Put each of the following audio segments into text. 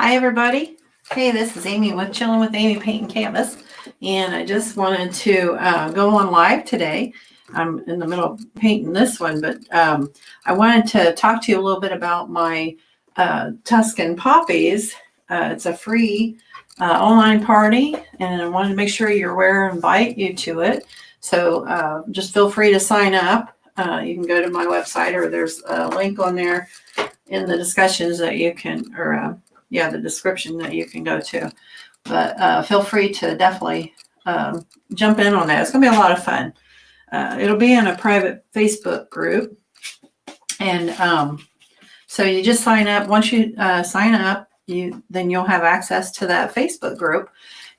Hi, everybody. Hey, this is Amy with Chilling with Amy Paint and Canvas, and I just wanted to go on live today. I'm in the middle of painting this one, but I wanted to talk to you a little bit about my Tuscan Poppies. It's a free online party, and I wanted to make sure you're aware and invite you to it. So just feel free to sign up. You can go to my website, or there's a link on there in the discussions that you can, or the description that you can go to. But feel free to definitely jump in on that. It's going to be a lot of fun. It'll be in a private Facebook group. And so you just sign up. Once you sign up, then you'll have access to that Facebook group.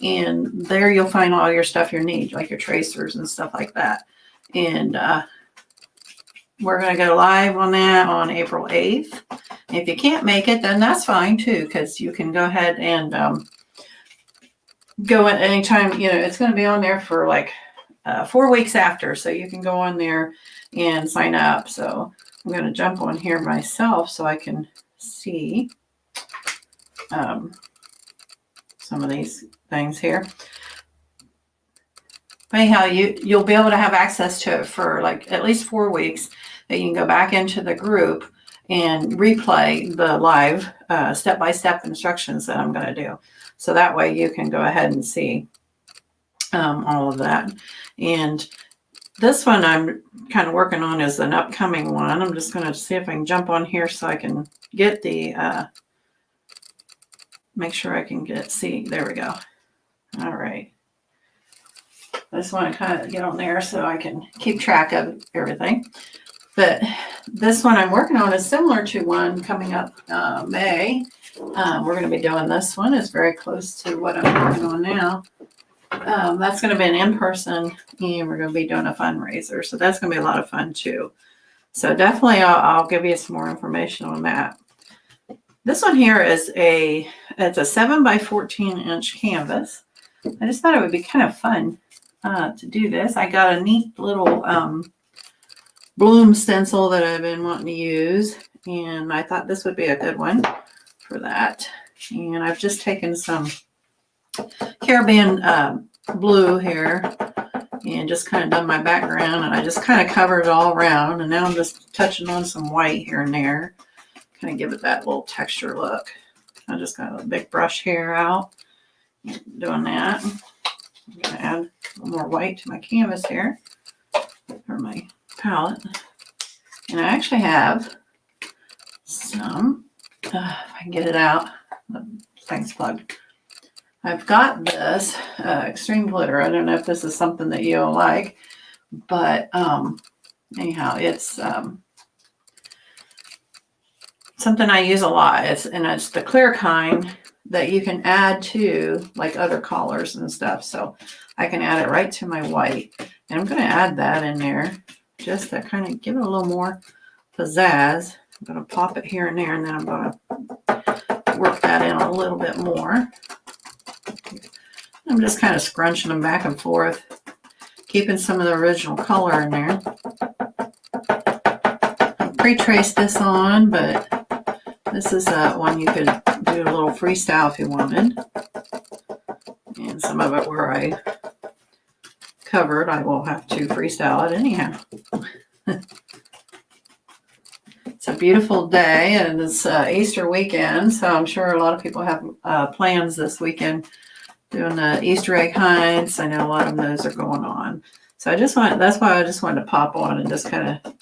And there you'll find all your stuff you need, like your tracers and stuff like that. And we're going to go live on that on April 8th. If you can't make it, then that's fine too, because you can go ahead and go at any time. You know, it's going to be on there for like 4 weeks after, so you can go on there and sign up. So I'm going to jump on here myself so I can see some of these things here. But anyhow, you'll be able to have access to it for like at least 4 weeks. That you can go back into the group and replay the live step-by-step instructions that I'm going to do. So that way you can go ahead and see all of that. And this one I'm kind of working on is an upcoming one. I'm just going to see if I can jump on here so I can get the, make sure I can see. There we go. All right. I just want to kind of get on there so I can keep track of everything. But this one I'm working on is similar to one coming up May. We're going to be doing this one. It's very close to what I'm working on now. That's going to be an in-person, and we're going to be doing a fundraiser. So that's going to be a lot of fun too. So definitely I'll give you some more information on that. This one here is it's a 7 by 14 inch canvas. I just thought it would be kind of fun to do this. I got a neat little bloom stencil that I've been wanting to use, and I thought this would be a good one for that. And I've just taken some Caribbean blue here and just kind of done my background, and I just kind of covered it all around, and now I'm just touching on some white here and there, kind of give it that little texture look. I just got a big brush here out, doing that. I'm going to add a little more white to my canvas here, or my palette. And I actually have some, if I can get it out, the thing's plugged. I've got this extreme glitter. I don't know if this is something that you'll like, but anyhow, it's something I use a lot. It's the clear kind that you can add to like other colors and stuff. So I can add it right to my white. And I'm going to add that in there just to kind of give it a little more pizzazz. I'm going to pop it here and there, and then I'm going to work that in a little bit more. I'm just kind of scrunching them back and forth, keeping some of the original color in there. I pre-traced this on, but this is one you could do a little freestyle if you wanted. And some of it where I covered, I will have to freestyle it anyhow. It's a beautiful day, and it's Easter weekend, so I'm sure a lot of people have plans this weekend doing the Easter egg hunts. I know a lot of those are going on. So that's why I just wanted to pop on and just kind of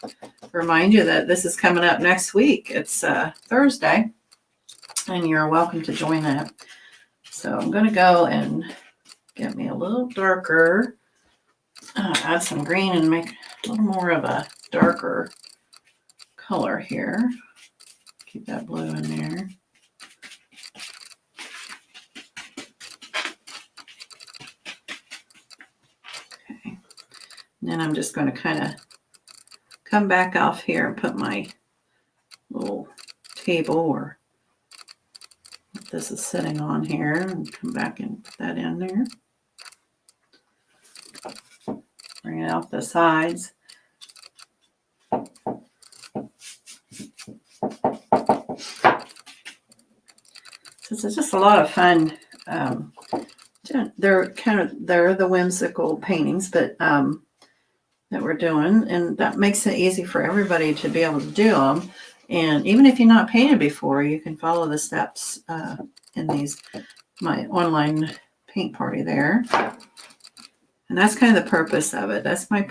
remind you that this is coming up next week. It's Thursday, and you're welcome to join that. So I'm going to go and get me a little darker, add some green and make a little more of a darker color here. Keep that blue in there. Okay. And then I'm just going to kind of come back off here and put my little table, or what this is sitting on here, and come back and put that in there. Bring it off the sides. This is just a lot of fun. They're the whimsical paintings, but that we're doing, and that makes it easy for everybody to be able to do them. And even if you're not painted before, you can follow the steps in my online paint party there. And that's kind of the purpose of it. That's my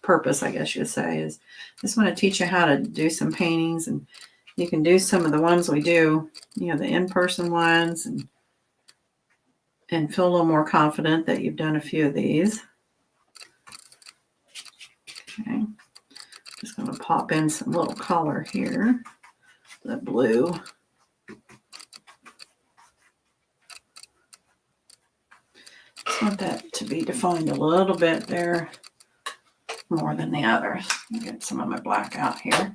purpose, I guess you'd say, is I just want to teach you how to do some paintings, and you can do some of the ones we do, the in-person ones, and feel a little more confident that you've done a few of these. Okay, just going to pop in some little color here, the blue. Just want that to be defined a little bit there, more than the others. I'll get some of my black out here.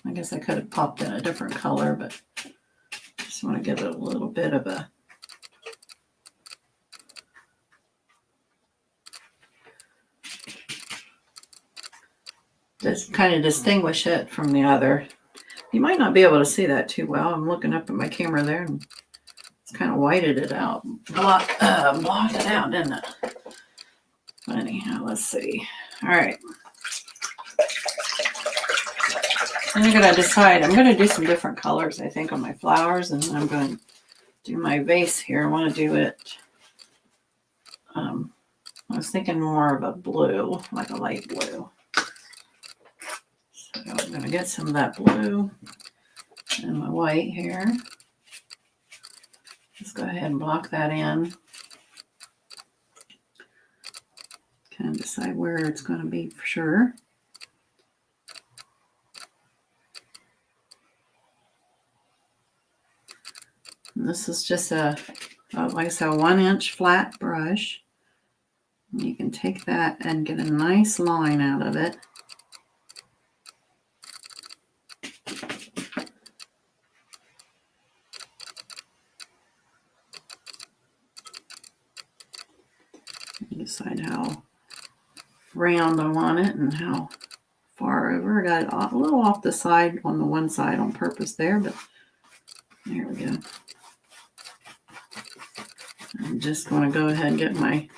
I guess I could have popped in a different color, but I just want to give it a little bit of a just kind of distinguish it from the other. You might not be able to see that too well. I'm looking up at my camera there, and it's kind of whited it out, blocked it out, didn't it? But anyhow, let's see. All right. And I'm going to decide. I'm going to do some different colors, I think, on my flowers, and I'm going to do my vase here. I want to do it. I was thinking more of a blue, like a light blue. So I'm going to get some of that blue and my white here. Let's go ahead and block that in. Kind of decide where it's going to be for sure. And this is just like I said, a 1-inch flat brush. And you can take that and get a nice line out of it. Decide how round I want it and how far over. I got it a little off the side on the one side on purpose there, but there we go. I'm just going to go ahead and get my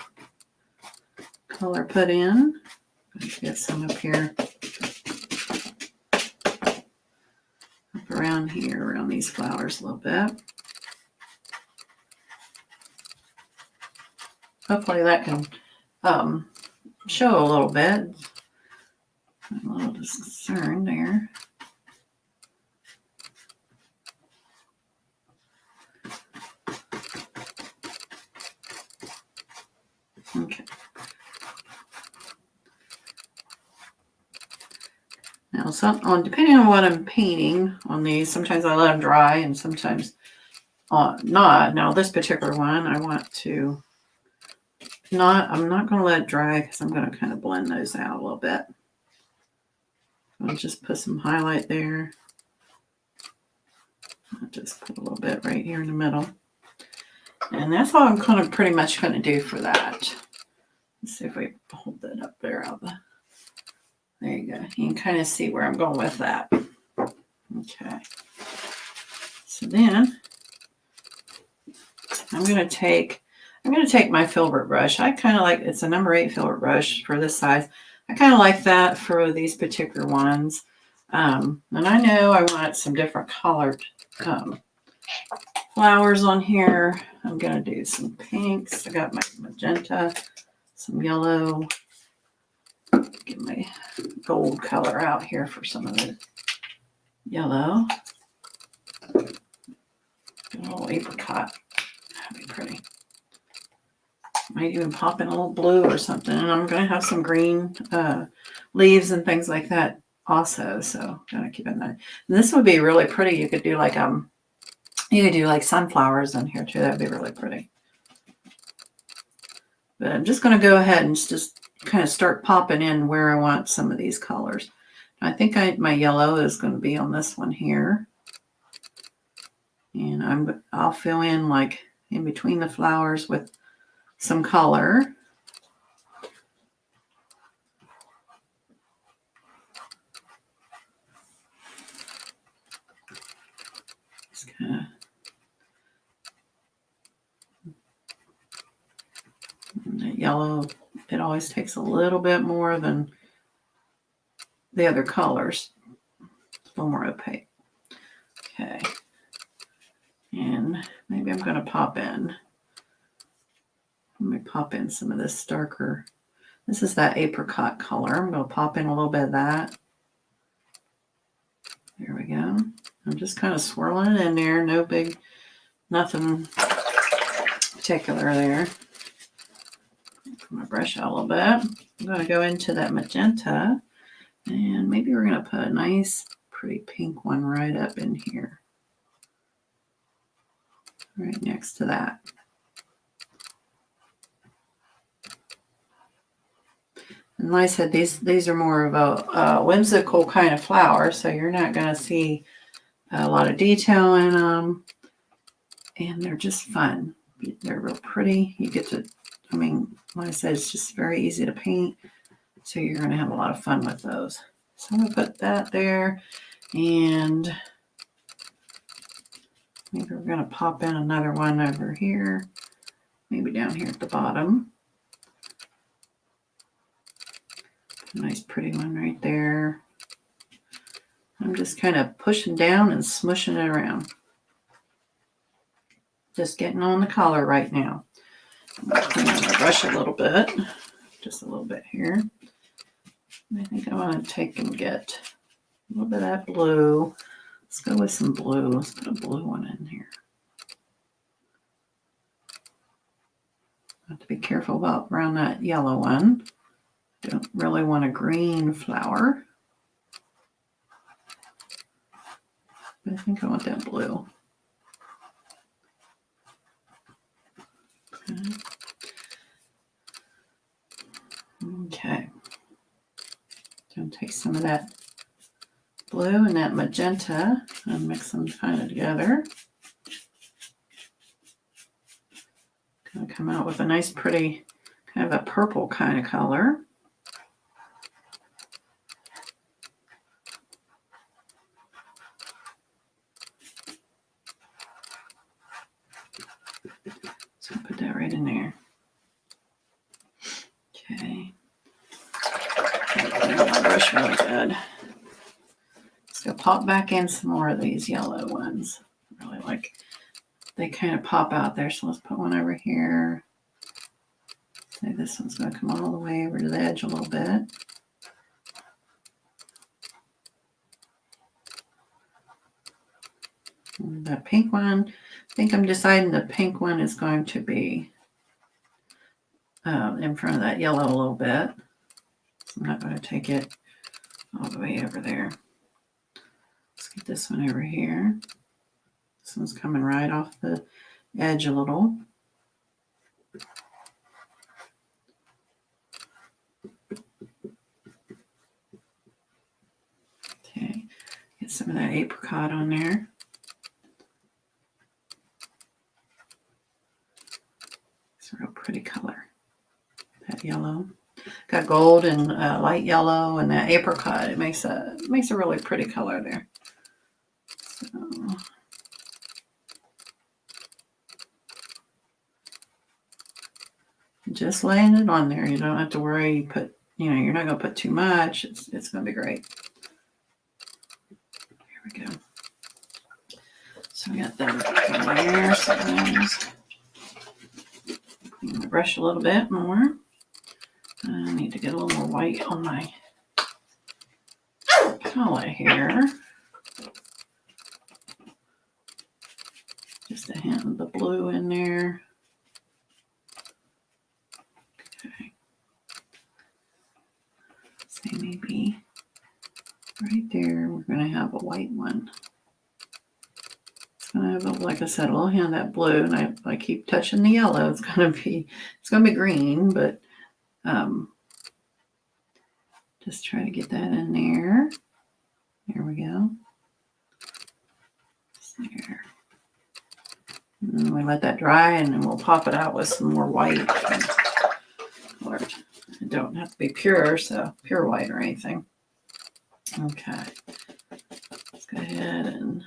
color put in. Let's get some up here, up around here, around these flowers a little bit. Hopefully that can show a little bit. I'm a little discerned there. Okay. Now, depending on what I'm painting on these, sometimes I let them dry and sometimes not. Now, this particular one, I want to I'm not going to let it dry because I'm going to kind of blend those out a little bit. I'll just put some highlight there. I'll just put a little bit right here in the middle. And that's all I'm kind of pretty much going to do for that. Let's see if we hold that up there. There you go. You can kind of see where I'm going with that. Okay. So then I'm going to take my filbert brush. I kind of like, it's a number 8 filbert brush for this size. I kind of like that for these particular ones. And I know I want some different colored flowers on here. I'm going to do some pinks. I got my magenta, some yellow. Get my gold color out here for some of the yellow. Get a little apricot. That'd be pretty. Might even pop in a little blue or something. And I'm going to have some green leaves and things like that also. So gotta keep in that. And this would be really pretty. You could do like sunflowers in here too. That'd be really pretty. But I'm just going to go ahead and just kind of start popping in where I want some of these colors. I think my yellow is going to be on this one here. And I'll fill in like in between the flowers with some color. yellow, it always takes a little bit more than the other colors. It's a little more opaque. Okay. And maybe I'm going to pop in. Let me pop in some of this darker. This is that apricot color. I'm going to pop in a little bit of that. There we go. I'm just kind of swirling it in there. No big, nothing particular there. Put my brush out a little bit. I'm going to go into that magenta. And maybe we're going to put a nice, pretty pink one right up in here. Right next to that. And like I said, these are more of a whimsical kind of flower, so you're not going to see a lot of detail in them. And they're just fun. They're real pretty. You get to, I mean, like I said, it's just very easy to paint. So you're going to have a lot of fun with those. So I'm going to put that there. And maybe we're going to pop in another one over here. Maybe down here at the bottom. A nice pretty one right there. I'm just kind of pushing down and smushing it around. Just getting on the color right now. I'm going to clean up my brush a little bit. Just a little bit here. I think I want to take and get a little bit of that blue. Let's go with some blue. Let's put a blue one in here. I have to be careful about around that yellow one. Don't really want a green flower. But I think I want that blue. Okay. Gonna take some of that blue and that magenta and mix them kind of together. Gonna come out with a nice pretty kind of a purple kind of color. So put that right in there. Okay. Clean my brush really good. So pop back in some more of these yellow ones. I really like, they kind of pop out there. So let's put one over here. Say this one's going to come all the way over to the edge a little bit. And that pink one, I think I'm deciding the pink one is going to be in front of that yellow a little bit. So I'm not going to take it all the way over there. Let's get this one over here. This one's coming right off the edge a little. Okay, get some of that apricot on there. It's a real pretty color. That yellow. Got gold and light yellow and that apricot. It makes a really pretty color there. So just laying it on there. You don't have to worry. You put, you're not going to put too much. It's going to be great. Here we go. So we got them there. So clean my brush a little bit more. I need to get a little more white on my palette here. Just a hint of the blue in there. Okay. Say maybe right there we're going to have a white one. It's going to have, like I said, a little hint of that blue, and I keep touching the yellow. It's going to be green, but just try to get that in there. There we go. There. And then we let that dry, and then we'll pop it out with some more white. It don't have to be pure, so pure white or anything. Okay. Let's go ahead and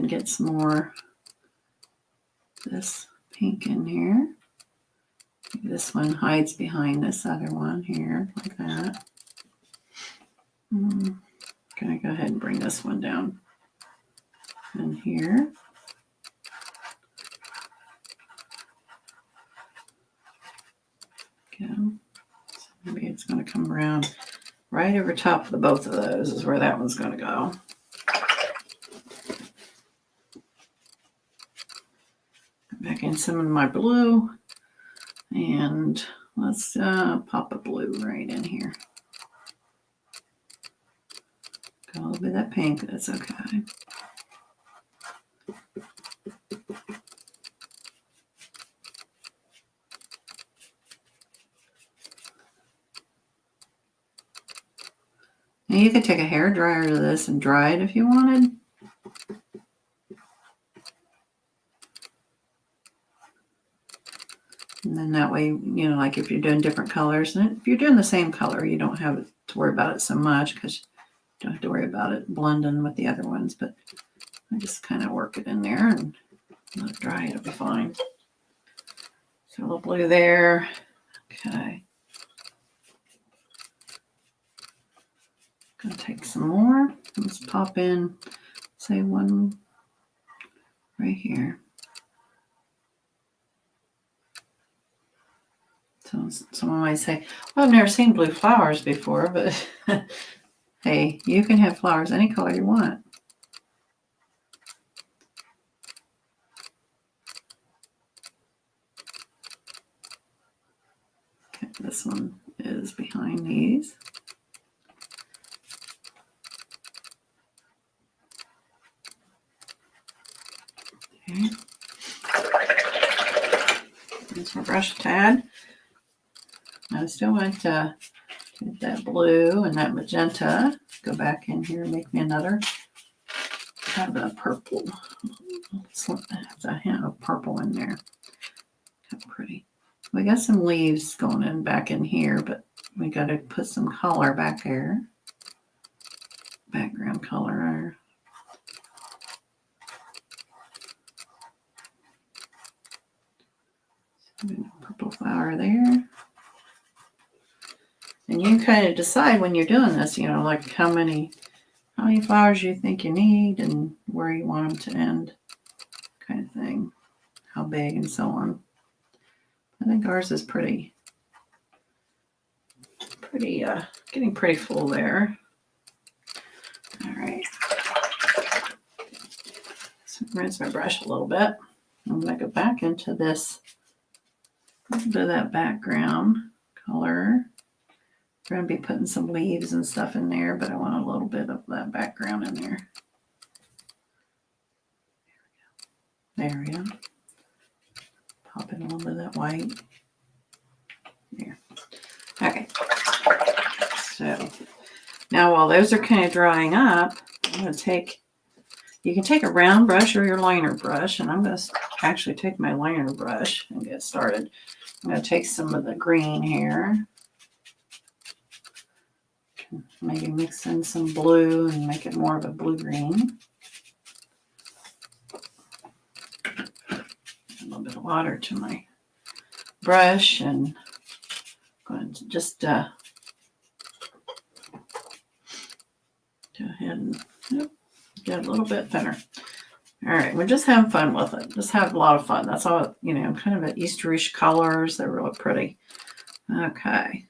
get some more of this pink in here. This one hides behind this other one here, like that. I'm going to go ahead and bring this one down in here. Okay. So maybe it's going to come around right over top of the both of those is where that one's going to go. Back in some of my blue, and let's pop a blue right in here. Got a little bit of that pink, that's okay. And you could take a hair dryer to this and dry it if you wanted. And then that way, you know, like if you're doing different colors, and if you're doing the same color, you don't have to worry about it so much because you don't have to worry about it blending with the other ones. But I just kind of work it in there and let it dry. It'll be fine. So a little blue there. Okay. Gonna take some more. Let's pop in, say one right here. So someone might say, well, I've never seen blue flowers before, but hey, you can have flowers any color you want. Okay, this one is behind these. Okay. There's my brush tad. I still want to get that blue and that magenta. Go back in here and make me another. Have a purple. I have to have a purple in there. How pretty. We got some leaves going in back in here, but we got to put some color back there. Background color. Purple flower there. And you kind of decide when you're doing this, you know, like how many flowers you think you need and where you want them to end, kind of thing. How big and so on. I think ours is pretty, getting pretty full there. All right. So rinse my brush a little bit. I'm going to go back into this, a little bit of that background color. We're going to be putting some leaves and stuff in there, but I want a little bit of that background in there. There we go. Pop in a little bit of that white. There. Okay. So now while those are kind of drying up, I'm going to take, you can take a round brush or your liner brush, and I'm going to actually take my liner brush and get started. I'm going to take some of the green here. Maybe mix in some blue and make it more of a blue-green. A little bit of water to my brush and I'm going to just go ahead and get a little bit thinner. All right, we're just having fun with it. Just have a lot of fun. That's all, you know, kind of an Easterish colors. They're really pretty. Okay,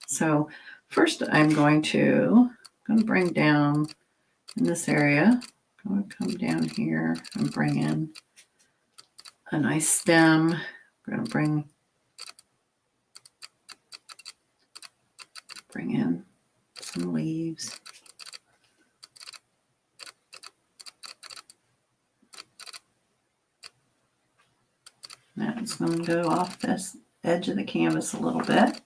so first I'm going to bring down in this area. I'm going to come down here and bring in a nice stem. We're going to bring in some leaves. That's going to go off this edge of the canvas a little bit.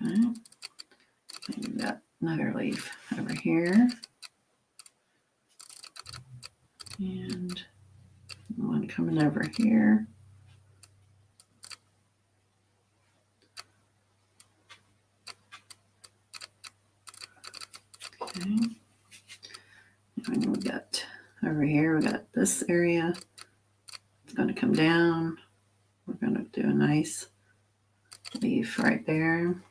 Okay. Maybe got another leaf over here. And one coming over here. Okay. And we got over here, we got this area. It's going to come down. We're going to do a nice leaf right there.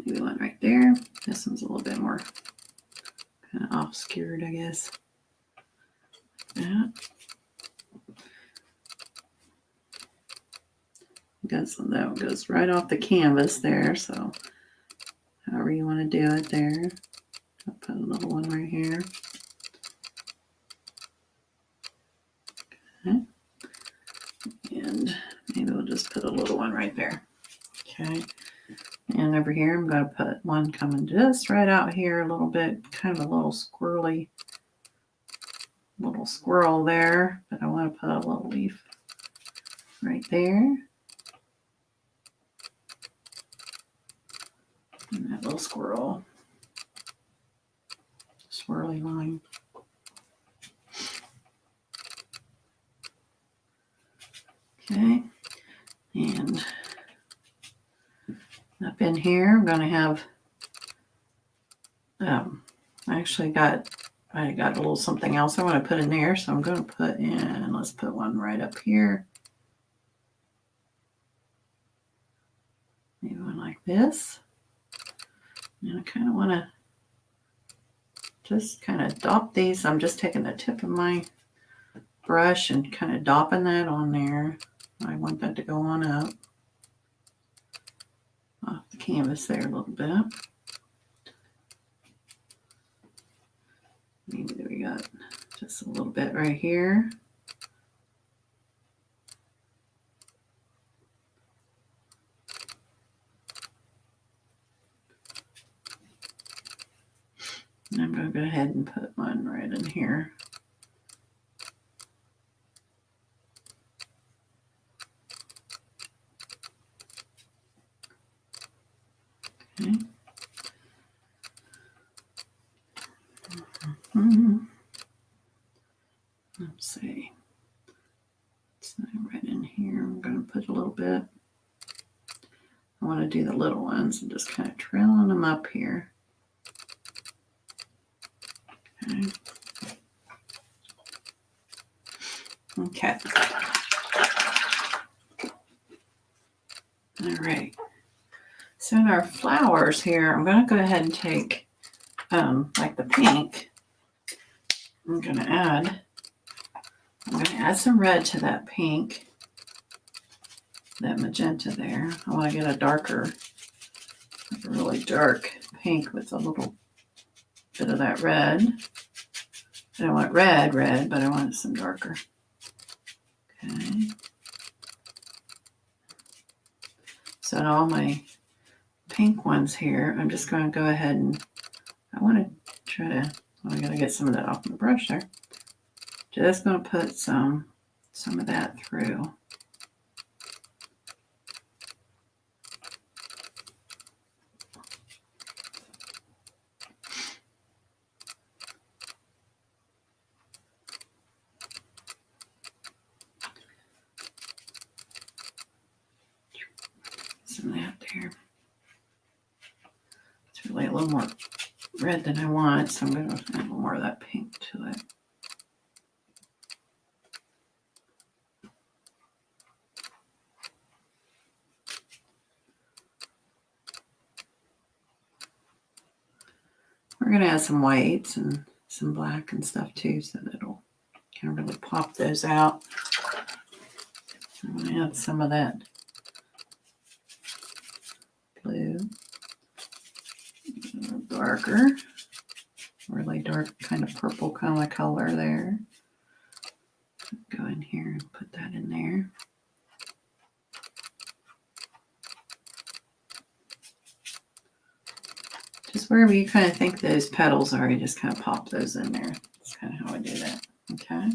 Maybe one right there. This one's a little bit more kind of obscured, I guess. That. That goes right off the canvas there, so however you want to do it there. I'll put a little one right here. Okay. And maybe we'll just put a little one right there. Okay. And over here, I'm going to put one coming just right out here a little bit, kind of a little squirrely, little squirrel there, but I want to put a little leaf right there. And that little squirrel, swirly line. Okay. And up in here, I'm going to have, I got a little something else I want to put in there. So I'm going to put in, let's put one right up here. Maybe one like this. And I kind of want to just kind of dop these. I'm just taking the tip of my brush and kind of dopping that on there. I want that to go on up off the canvas there a little bit. Maybe we got just a little bit right here. And I'm going to go ahead and put one right in here. Okay. Let's see. It's right in here. I'm going to put a little bit. I want to do the little ones and just kind of trailing them up here. Okay. Okay. All right. So in our flowers here, I'm going to go ahead and take like the pink. I'm going to add some red to that pink, that magenta there. I want to get a darker, like a really dark pink with a little bit of that red. I don't want red, but I want some darker. Okay. So in all my pink ones here, I'm just going to go ahead and I want to I got to get some of that off my brush there. Just going to put some of that through. Some of that there. It's really a little more red than I want, so I'm going to add a little more of that pink to it. We're going to add some whites and some black and stuff too, so that it'll kind of really pop those out. I'm going to add some of that blue, a little darker, really dark kind of purple kind of color there. Go in here and put that in there. Just wherever you kind of think those petals are, you just kind of pop those in there. That's kind of how I do that. Okay.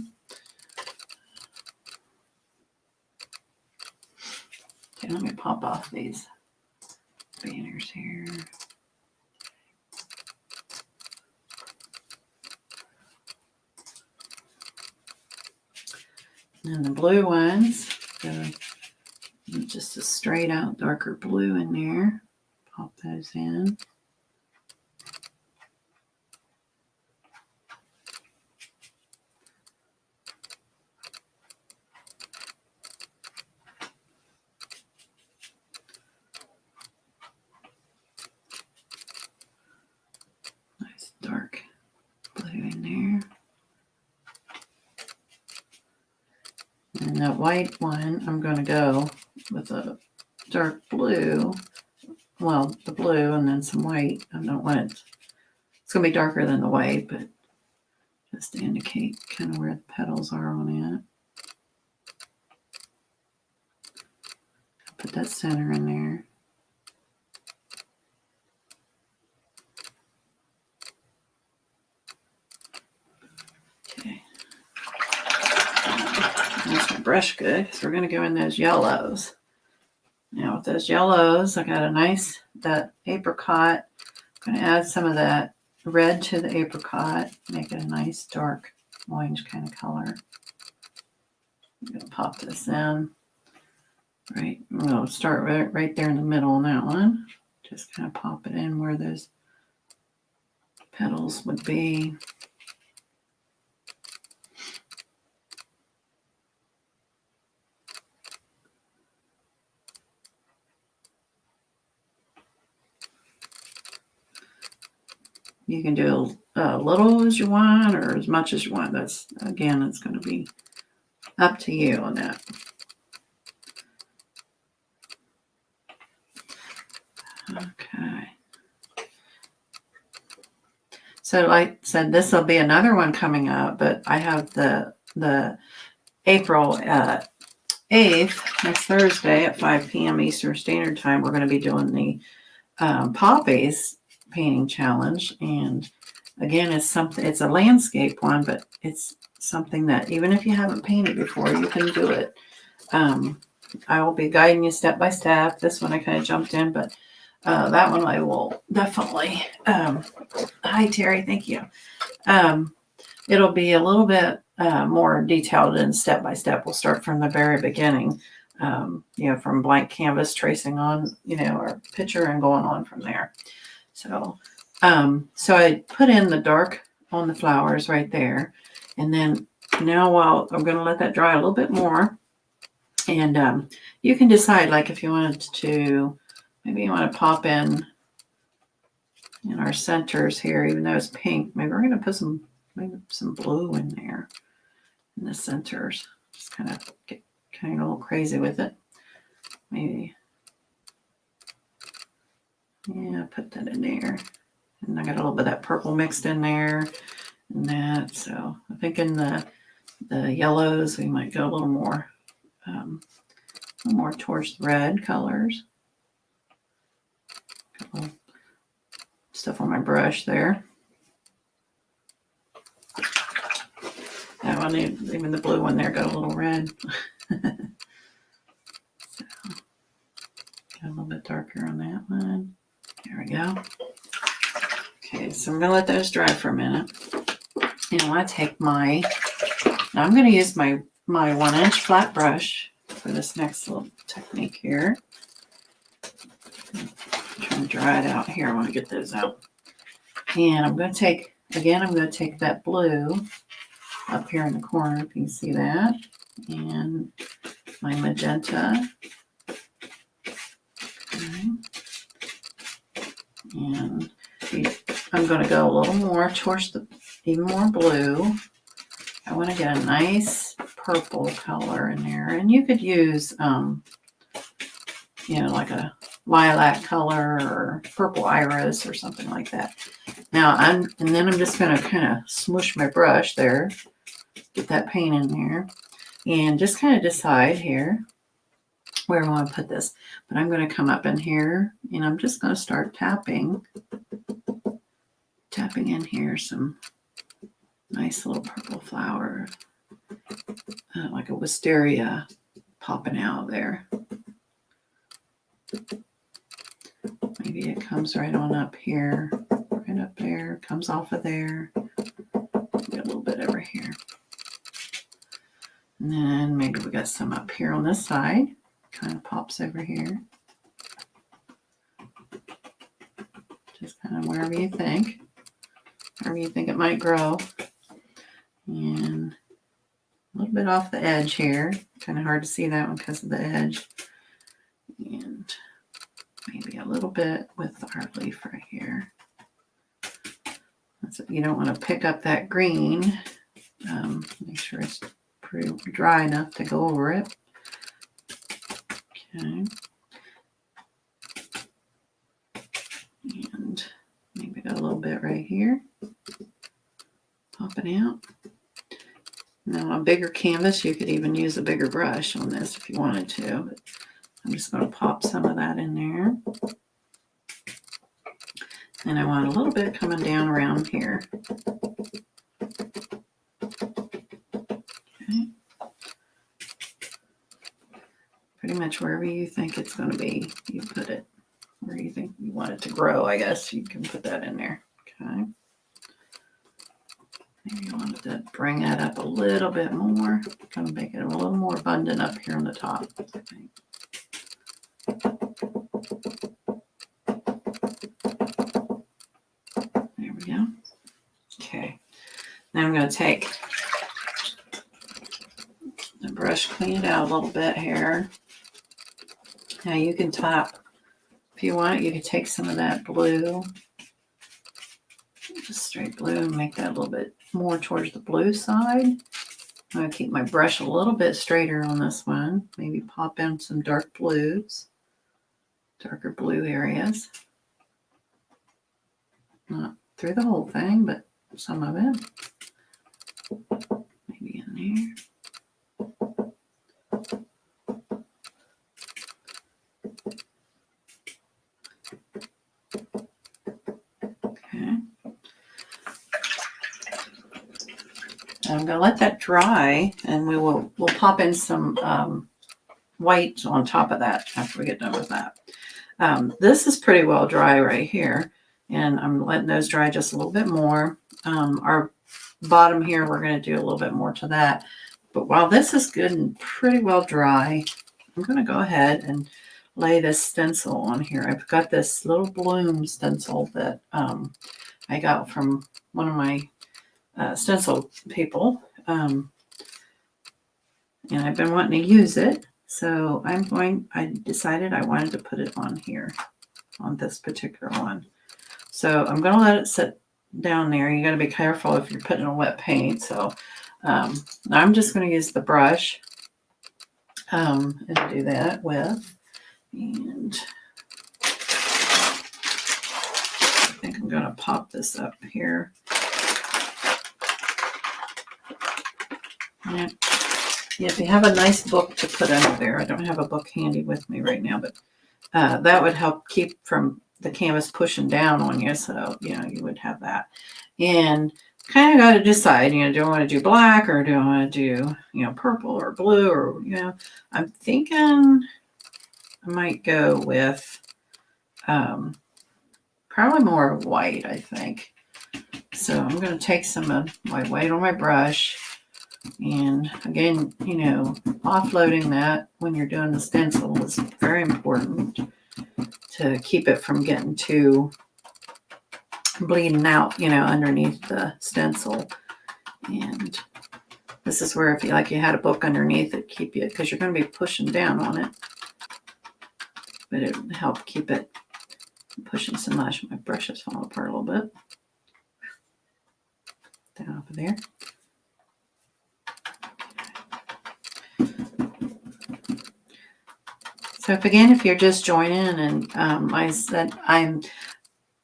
Okay, let me pop off these banners here. And the blue ones, just a straight out darker blue in there. Pop those in. And that white one, I'm going to go with a dark blue. Well, the blue and then some white. I don't want it. It's going to be darker than the white, but just to indicate kind of where the petals are on it. Put that center in there. Okay. Use my brush good because we're going to go in those yellows. Now with those yellows, I got that apricot. I'm going to add some of that red to the apricot, make it a nice dark orange kind of color. I'm going to pop this in. Right, we'll start right there in the middle on that one. Just kind of pop it in where those petals would be. You can do a little as you want or as much as you want. That's, again, it's going to be up to you on that. Okay. So like I said, this will be another one coming up, but I have the April 8th, next Thursday at 5 p.m. Eastern Standard Time. We're going to be doing the Poppies painting challenge. And again, it's a landscape one, but it's something that even if you haven't painted before, you can do it. I will be guiding you step by step. This one I kind of jumped in, but that one I will definitely. Hi, Terry. Thank you. It'll be a little bit more detailed and step by step. We'll start from the very beginning, from blank canvas, tracing on, our picture and going on from there. So I put in the dark on the flowers right there. And then now I'm going to let that dry a little bit more. And you can decide, like, if you wanted to, maybe you want to pop in our centers here, even though it's pink. Maybe we're going to put some blue in there in the centers. Just kind of get a little crazy with it. Maybe. Yeah, put that in there. And I got a little bit of that purple mixed in there and that. So I think in the yellows, we might go a little more towards the red colors. Got a little stuff on my brush there. That one, even the blue one there, got a little red. So, got a little bit darker on that one. There we go. Okay, so I'm going to let those dry for a minute. And I want to take now I'm going to use my 1-inch flat brush for this next little technique here. I'm trying to dry it out here. I want to get those out. And I'm going to take that blue up here in the corner, if you can see that, and my magenta. Okay. And I'm going to go a little more towards even more blue. I want to get a nice purple color in there, and you could use, like a lilac color or purple iris or something like that. Now and then I'm just going to kind of smoosh my brush there, get that paint in there, and just kind of decide here where I want to put this. But I'm going to come up in here, and I'm just going to start tapping in here some nice little purple flower, like a wisteria popping out there. Maybe it comes right on up here, right up there, comes off of there, maybe a little bit over here. And then maybe we got some up here on this side, kind of pops over here. Just kind of wherever you think it might grow. And a little bit off the edge here. Kind of hard to see that one because of the edge. And maybe a little bit with our leaf right here. You don't want to pick up that green. Make sure it's pretty dry enough to go over it. Okay. And maybe got a little bit right here. Popping out. Now on a bigger canvas, you could even use a bigger brush on this if you wanted to. But I'm just going to pop some of that in there. And I want a little bit coming down around here. Okay. Pretty much wherever you think it's going to be, you put it. Where you think you want it to grow, I guess you can put that in there. Okay. Maybe you wanted to bring that up a little bit more. Kind of make it a little more abundant up here on the top. There we go. Okay. Now I'm going to take the brush, clean it out a little bit here. Now you can top, if you want, you can take some of that blue, just straight blue, and make that a little bit more towards the blue side. I'm going to keep my brush a little bit straighter on this one. Maybe pop in some dark blues, darker blue areas. Not through the whole thing, but some of it. Maybe in there. I'm going to let that dry, and we'll pop in some white on top of that after we get done with that. This is pretty well dry right here, and I'm letting those dry just a little bit more. Our bottom here, we're going to do a little bit more to that. But while this is good and pretty well dry, I'm going to go ahead and lay this stencil on here. I've got this little bloom stencil that I got from one of my stencil people, and I've been wanting to use it, so I decided I wanted to put it on here, on this particular one. So I'm going to let it sit down there. You got to be careful if you're putting on wet paint. So I'm just going to use the brush and do that with, and I think I'm going to pop this up here. Yeah, if you have a nice book to put under there, I don't have a book handy with me right now, but that would help keep from the canvas pushing down on you. So, you would have that. And kind of got to decide, do I want to do black or do I want to do, purple or blue or, I'm thinking I might go with probably more white, I think. So I'm going to take some of my white on my brush. And again, offloading that when you're doing the stencil is very important to keep it from getting too bleeding out, underneath the stencil. And this is where if you had a book underneath it, keep it, because you're going to be pushing down on it. But it would help keep it pushing so much. My brush is falling apart a little bit. Down over there. So if you're just joining, and I said I'm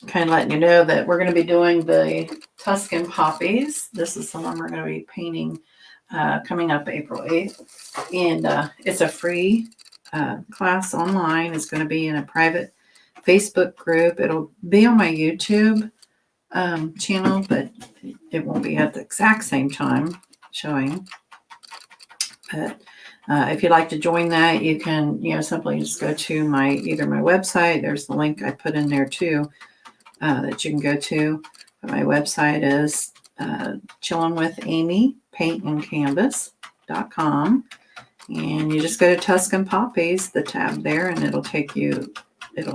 kind of letting you know that we're going to be doing the Tuscan Poppies. This is the one we're going to be painting coming up April 8th. And it's a free class online. It's going to be in a private Facebook group. It'll be on my YouTube channel, but it won't be at the exact same time showing. But if you'd like to join that, you can, simply just go to either my website. There's the link I put in there too, that you can go to. But my website is Chillin' with Amy paintandcanvas.com. And you just go to Tuscan Poppies, the tab there, and it'll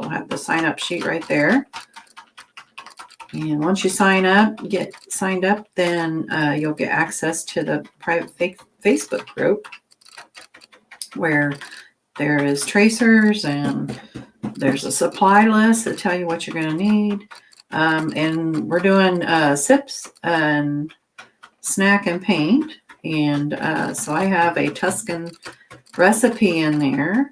have the sign up sheet right there. And once you get signed up, then you'll get access to the private Facebook group, where there is tracers and there's a supply list that tell you what you're going to need. And we're doing sips and snack and paint. And so I have a Tuscan recipe in there,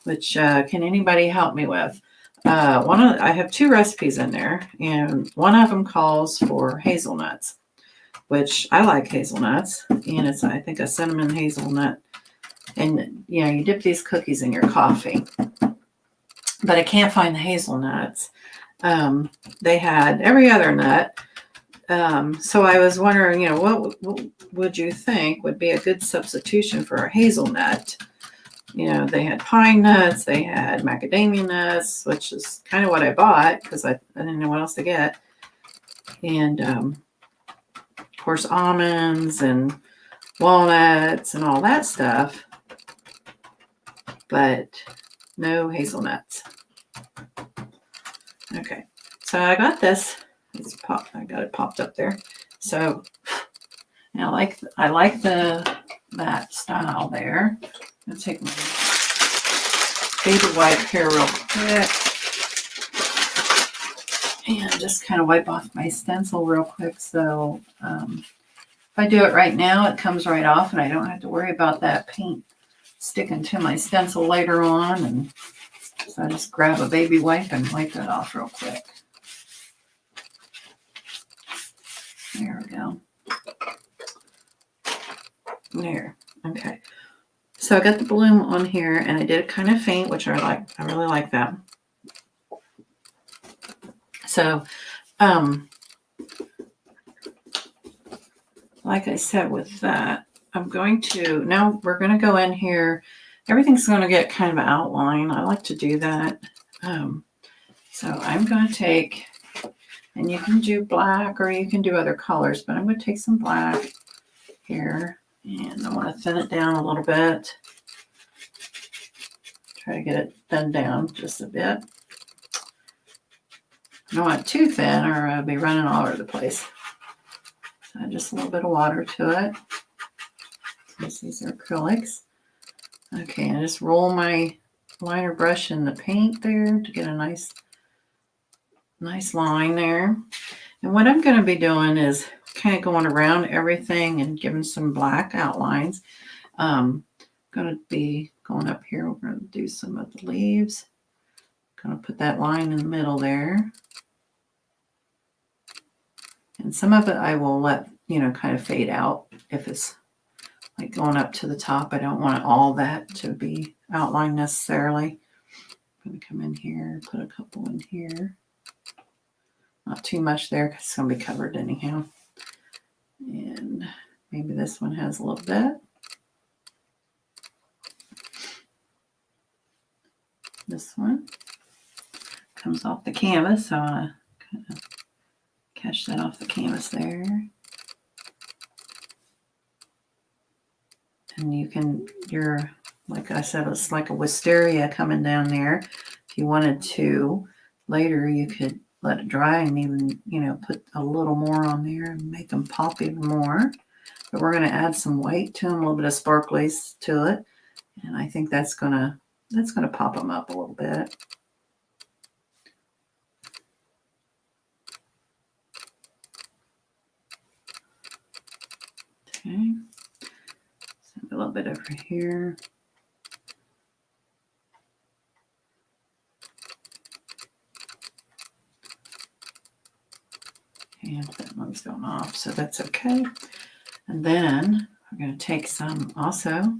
which can anybody help me with? I have 2 recipes in there, and one of them calls for hazelnuts, which I like hazelnuts, and it's, I think, a cinnamon hazelnut. And you dip these cookies in your coffee, but I can't find the hazelnuts. They had every other nut. So I was wondering, what would you think would be a good substitution for a hazelnut? They had pine nuts, they had macadamia nuts, which is kind of what I bought because I didn't know what else to get. And of course, almonds and walnuts and all that stuff, but no hazelnuts. Okay, so I got this. I got it popped up there. So I like that style there. I'll take my baby wipe here real quick and just kind of wipe off my stencil real quick. So if I do it right now, it comes right off, and I don't have to worry about that paint sticking to my stencil later on. And so I just grab a baby wipe and wipe that off real quick. There we go. There. Okay. So I got the bloom on here, and I did it kind of faint, which I like. I really like that. So, like I said with that, we're going to go in here. Everything's going to get kind of an outline. I like to do that. So I'm going to take, and you can do black or you can do other colors, but I'm going to take some black here, and I want to thin it down a little bit. Try to get it thinned down just a bit. I don't want it too thin or I'll be running all over the place. So just a little bit of water to it. Since these are acrylics. Okay, I just roll my liner brush in the paint there to get a nice line there. And what I'm going to be doing is kind of going around everything and giving some black outlines. Going to be going up here. We're going to do some of the leaves. Going to put that line in the middle there. And some of it I will let, kind of fade out if it's like going up to the top. I don't want all that to be outlined necessarily. I'm going to come in here, put a couple in here. Not too much there because it's going to be covered anyhow. And maybe this one has a little bit. This one comes off the canvas, so I kind of catch that off the canvas there. And like I said, it's like a wisteria coming down there. If you wanted to, later you could let it dry and even, put a little more on there and make them pop even more. But we're going to add some white to them, a little bit of sparklies to it. And I think that's going to pop them up a little bit. Okay. A little bit over here. And that one's going off, so that's okay. And then we're going to take some also.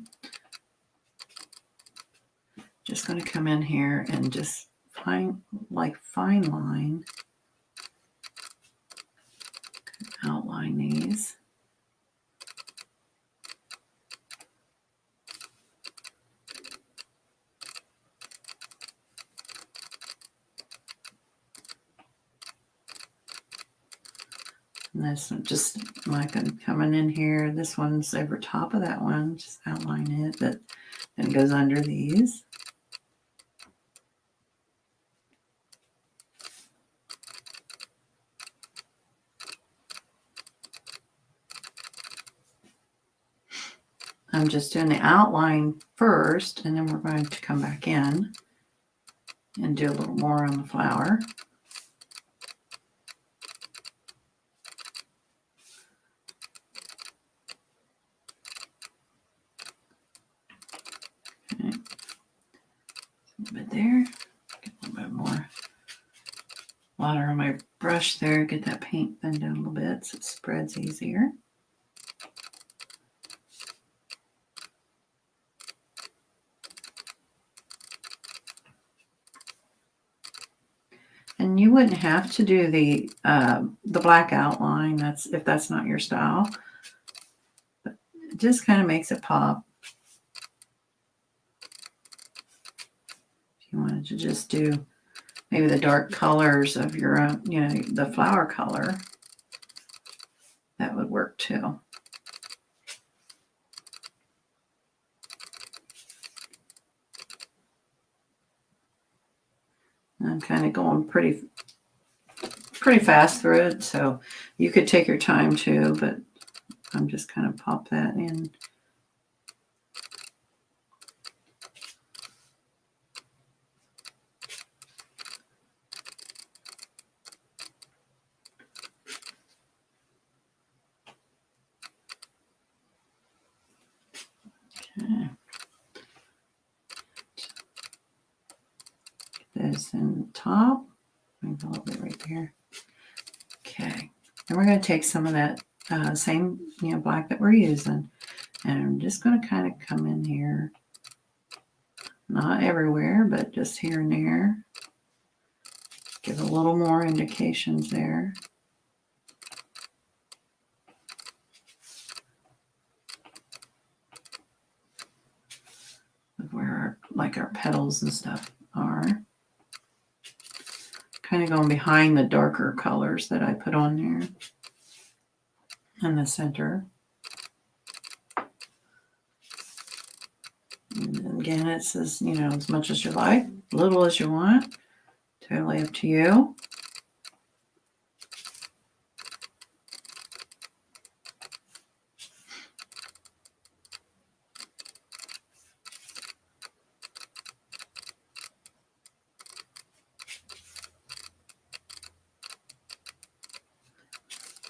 Just going to come in here and just fine line. Outline these. And this one just like I'm coming in here. This one's over top of that one. Just outline it, but then it goes under these. I'm just doing the outline first, and then we're going to come back in and do a little more on the flower. bit there. Get a little bit more water on my brush there. Get that paint thinned down a little bit so it spreads easier. And you wouldn't have to do the black outline. If that's not your style. But it just kind of makes it pop. If you wanted to just do maybe the dark colors of your own, the flower color, that would work too. I'm kind of going pretty fast through it, so you could take your time too, but I'm just kind of pop that in. Okay. Get this in the top. Maybe a little bit right there. Okay. And we're going to take some of that same black that we're using, and I'm just going to kind of come in here, not everywhere, but just here and there. Give a little more indications there. Of where our petals and stuff are. Kind of going behind the darker colors that I put on there in the center. And again, it says, as much as you like, little as you want. Totally up to you.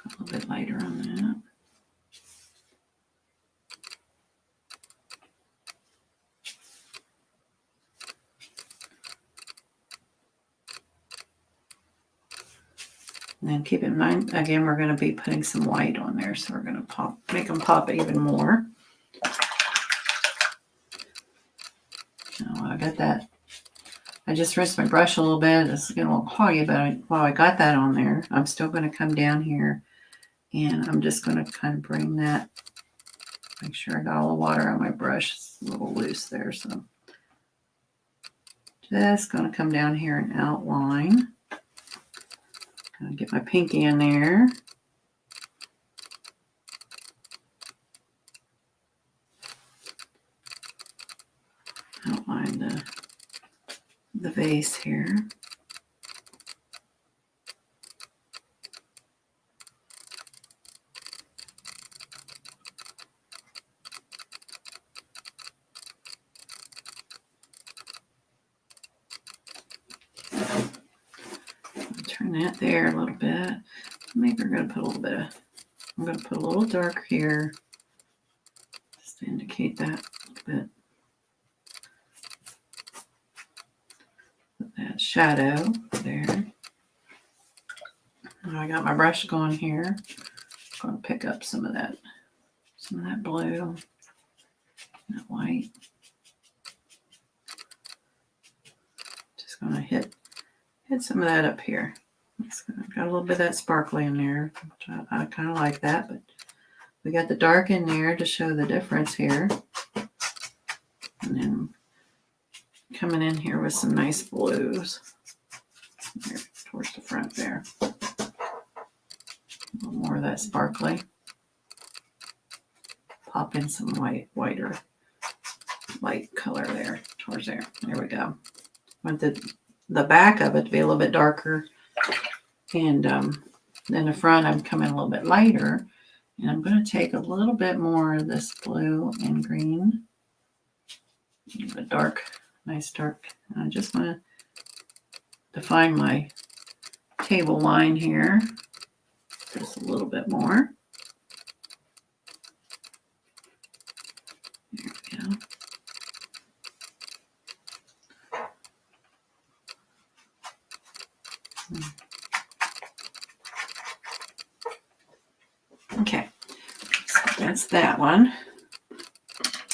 A little bit lighter on that. And then keep in mind, again, we're going to be putting some white on there, so we're going to make them pop even more. Now I got that. I just rinsed my brush a little bit. It's getting a little cloggy, but while I got that on there, I'm still going to come down here, and I'm just going to kind of bring that, make sure I got all the water on my brush. It's a little loose there, so just going to come down here and outline. Gonna get my pinky in there. Outline the vase here. Turn that there a little bit. Maybe we're going to put a little bit of, I'm going to put a little dark here just to indicate that a bit. Put that shadow there. Now I got my brush going here. I'm going to pick up some of that blue, that white. Just going to hit some of that up here. Got a little bit of that sparkly in there, which I kind of like that, but we got the dark in there to show the difference here. And then coming in here with some nice blues there, towards the front there. A little more of that sparkly. Pop in some whiter light color there, towards there. There we go. Want the back of it to be a little bit darker. And then the front, I'm coming a little bit lighter. And I'm going to take a little bit more of this blue and green. A dark, nice dark. I just want to define my table line here. Just a little bit more. There we go. Okay, so that's that one.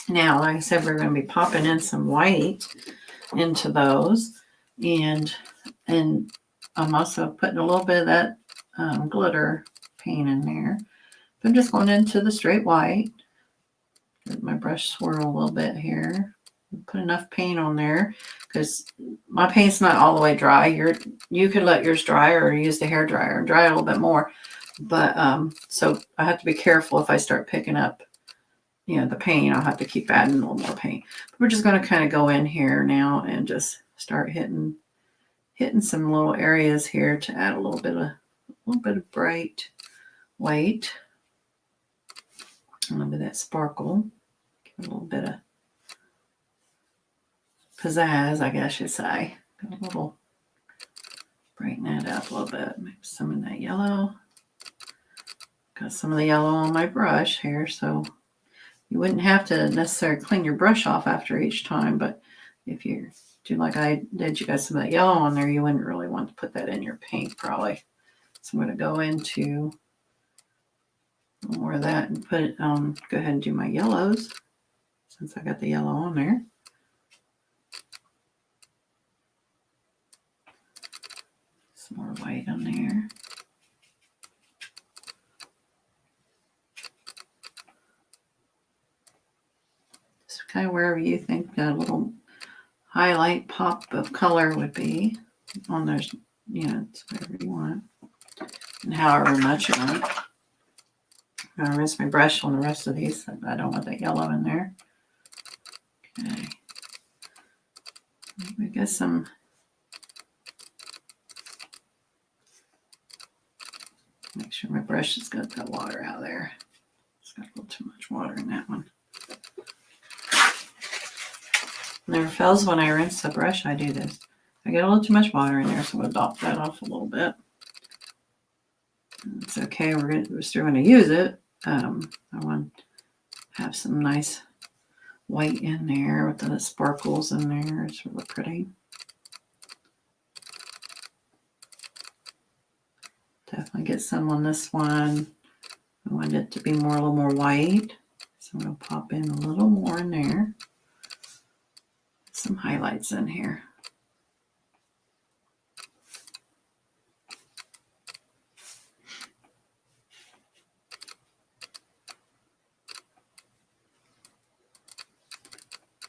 Now, like I said, we're going to be popping in some white into those, and I'm also putting a little bit of that glitter paint in there. I'm just going into the straight white. Let my brush swirl a little bit here. Put enough paint on there because my paint's not all the way dry. You could let yours dry or use the hair dryer and dry it a little bit more. But so I have to be careful if I start picking up, the paint. I'll have to keep adding a little more paint. But we're just going to kind of go in here now and just start hitting some little areas here to add a little bit of bright white. A little bit of that sparkle. Give it a little bit of pizzazz, I guess you'd say. Got a little, brighten that up a little bit. Maybe some of that yellow. Got some of the yellow on my brush here, so you wouldn't have to necessarily clean your brush off after each time, but if you do like I did, you got some of that yellow on there, you wouldn't really want to put that in your paint probably. So I'm going to go into a little more of that and put it, go ahead and do my yellows since I got the yellow on there. Some more white on there. Just kind of wherever you think that little highlight pop of color would be on those, it's whatever you want and however much you want. I'm going to rinse my brush on the rest of these. I don't want that yellow in there. Okay. We got some. Make sure my brush has got that water out there. It's got a little too much water in that one. Never fails when I rinse the brush, I do this. I get a little too much water in there, so we'll dop that off a little bit. It's okay, we're still going to use it. I want to have some nice white in there with the sparkles in there. It's really pretty. Definitely get some on this one. I want it to be a little more white. So I'm going to pop in a little more in there. Some highlights in here.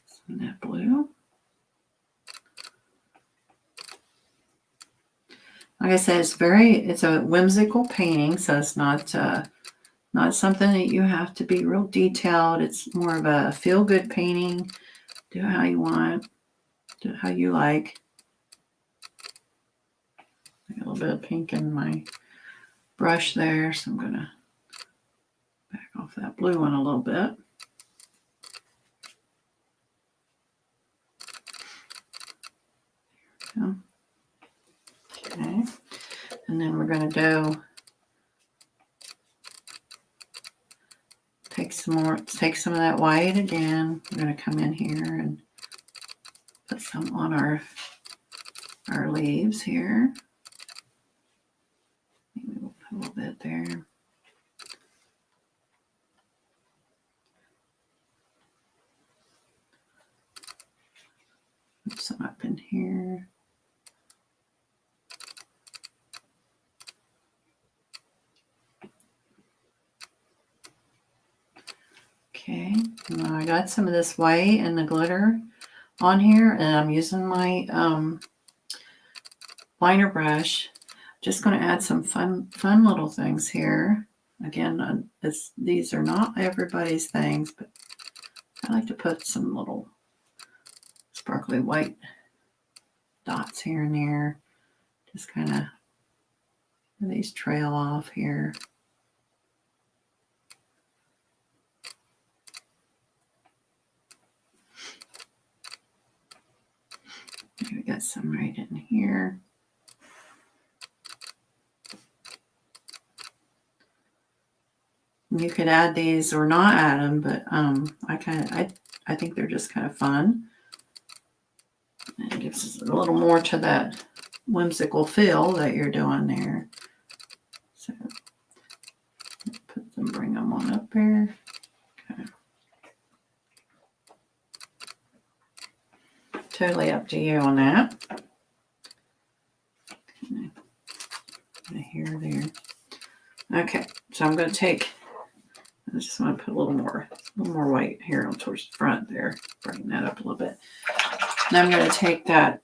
Some of that blue. Like I said, it's a whimsical painting, so it's not something that you have to be real detailed. It's more of a feel-good painting. Do it how you want. Do it how you like. I got a little bit of pink in my brush there, so I'm going to back off that blue one a little bit. There we go. Okay, and then we're going to go take some of that white again. We're going to come in here and put some on our leaves here. Maybe we'll put a little bit there. Put some up in here. Okay, now I got some of this white and the glitter on here, and I'm using my liner brush. Just going to add some fun little things here. Again, these are not everybody's things, but I like to put some little sparkly white dots here and there. Just kind of these trail off here. We got some right in here. You could add these or not add them, but I think they're just kind of fun. And it gives us a little more to that whimsical feel that you're doing there. So put them, bring them on up there. Okay. Totally up to you on that. Here, there. Okay, so I'm going to take. I just want to put a little more white here on towards the front there. Bring that up a little bit. Now I'm going to take that.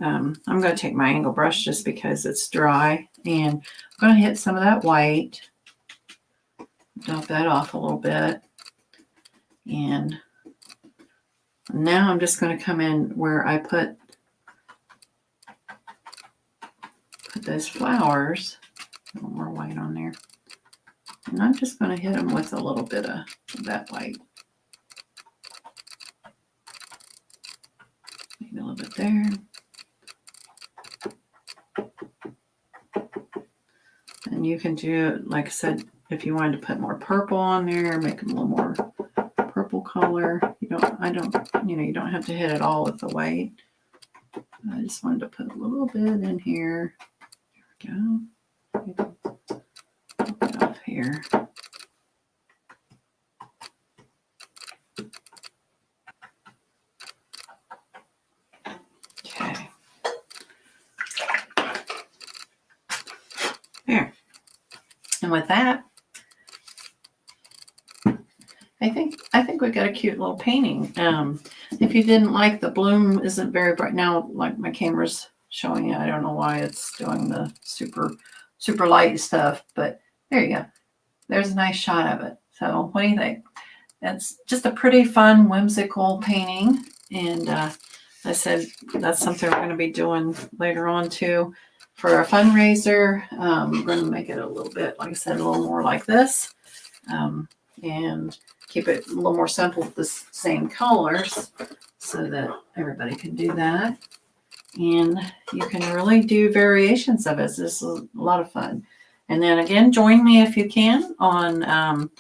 I'm going to take my angle brush just because it's dry, and I'm going to hit some of that white. Dot that off a little bit, and now I'm just going to come in where I put those flowers. A little more white on there. And I'm just going to hit them with a little bit of that white. Maybe a little bit there. And you can do, like I said, if you wanted to put more purple on there, make them a little more purple color. You don't have to hit it all with the white. I just wanted to put a little bit in here. There we go. Put it off here. Okay. There. And with that, I think we got a cute little painting. If you didn't like the bloom isn't very bright now, like my camera's showing you. I don't know why it's doing the super light stuff, but there you go. There's a nice shot of it. So what do you think? It's just a pretty fun, whimsical painting. And I said that's something we're going to be doing later on too for a fundraiser. We're going to make it a little bit, like I said, a little more like this. And keep it a little more simple with the same colors so that everybody can do that. And you can really do variations of it. This is a lot of fun. And then again, join me if you can on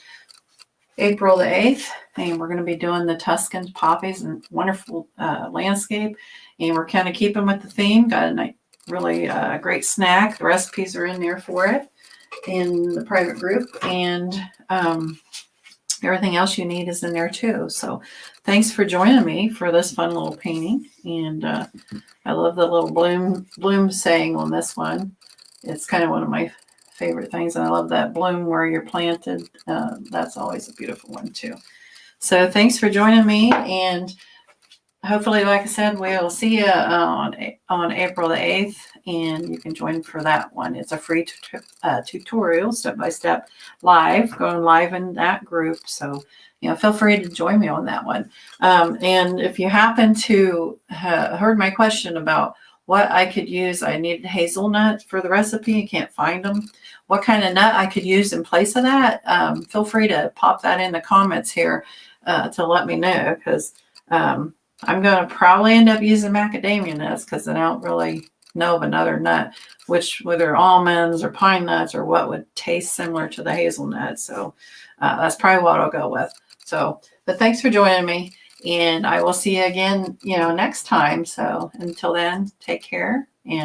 April the 8th. And we're going to be doing the Tuscan Poppies and wonderful landscape. And we're kind of keeping with the theme. Got a really great snack. The recipes are in there for it in the private group. And everything else you need is in there too. So thanks for joining me for this fun little painting. And I love the little bloom saying on this one. It's kind of one of my favorite things. And I love that bloom where you're planted. That's always a beautiful one too. So thanks for joining me. And hopefully, like I said, we'll see you on April the 8th, and you can join for that one. It's a free tutorial, step-by-step live, going live in that group. So, feel free to join me on that one. And if you happen to heard my question about what I could use, I needed hazelnut for the recipe and can't find them. What kind of nut I could use in place of that, feel free to pop that in the comments here to let me know, because I'm going to probably end up using macadamia nuts because I don't really know of another nut, whether almonds or pine nuts or what would taste similar to the hazelnut. So that's probably what I'll go with. So, but thanks for joining me, and I will see you again, next time. So until then, take care. And